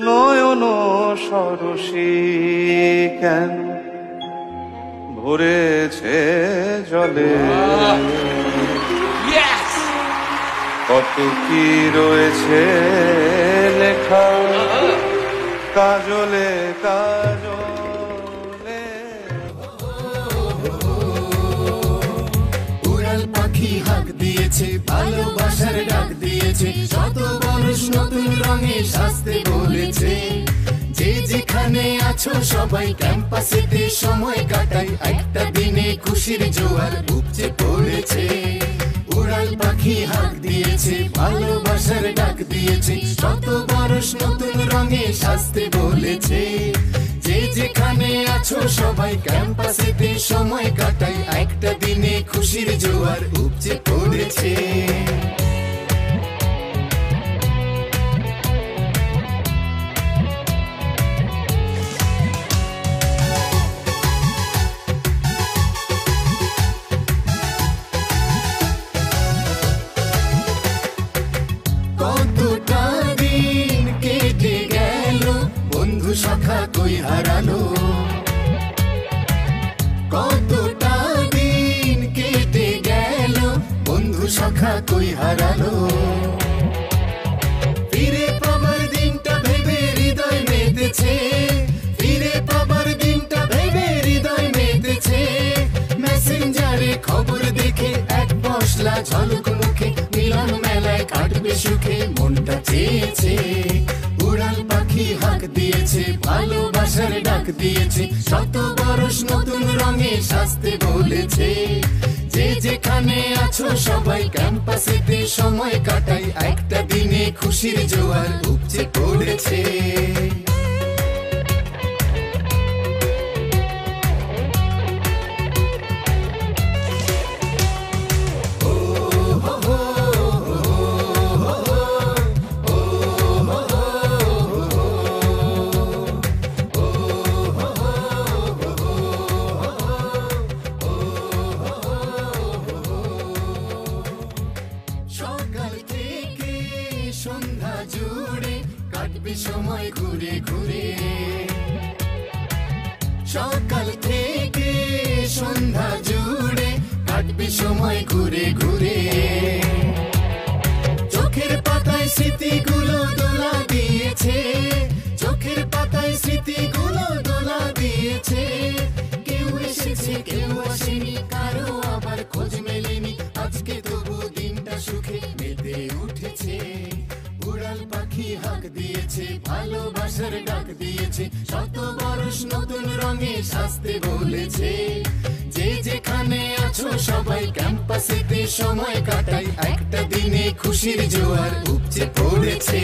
নয়ন সরসী কেন ভরেছে জলে, কত কি রয়েছে লেখা কাজলে কাজলে। উড়াল পাখি হাঁক দিয়েছে, ভালোবাসার ডাক দিয়েছে, শত মানুষ নতুন রঙে সাজতে বলেছে। যে যেখানে আছো সবাই ক্যাম্পাসেতে সময় কাটাই, একটা দিনে খুশির জোয়ার উপচে পড়েছে। উড়াল পাখি হাঁক দিয়েছে, ভালোবাসার ডাক দিয়েছে, শত মানুষ নতুন রঙে সাজতে বলেছে। যে যেখানে আছো সবাই ক্যাম্পাসেতে সময় কাটাই, একটা দিনে খুশির জোয়ার উপচে পড়েছে। কতটা দিন কেটে গেল, বন্ধু সখা কই হারালো। কতটা দিন কেটে গেল, বন্ধু সখা কই হারালো। ফিরে পাবার দিনটা ভেবে হৃদয় মেতেছে, ফিরে পাবার দিনটা ভেবে হৃদয় মেতেছে। মেসেঞ্জারে খবর দেখে এক পশলা ঝলক মুখে, মিলন মেলায় কাটবে সুখে মনটা চেয়েছে। উড়াল পাখি হাঁক দিয়েছে, ভালোবাসার ডাক দিয়েছে, শত বরষ নতুন রঙে সাজতে বলেছে। যে যেখানে আছো সবাই ক্যাম্পাসেতে সময় কাটাই, একটা দিনে খুশির জোয়ার উপচে পড়েছে। সকাল থেকে সন্ধ্যা জুড়ে কাটবে সময় ঘুরে ঘুরে। সকাল থেকে সন্ধ্যা জুড়ে কাটবে সময় ঘুরে ঘুরে। চোখের পাতায় স্মৃতিগুলো দোলা দিয়েছে, চোখের পাতায় স্মৃতিগুলো দোলা দিয়েছে। কেউ এসেছে কেউ আসেনি, কারো আবার খোঁজ মেলেনি, আজকে তবু দিনটা সুখে মেতে উঠেছে। উড়াল পাখি হাঁক দিয়েছে, ভালোবাসার ডাক দিয়েছে, শত বরষ নতুন রঙে সাজতে বলেছে। যে যেখানে আছো সবাই ক্যাম্পাসেতে সময় কাটাই, একটা দিনে খুশির জোয়ার উপচে পড়েছে।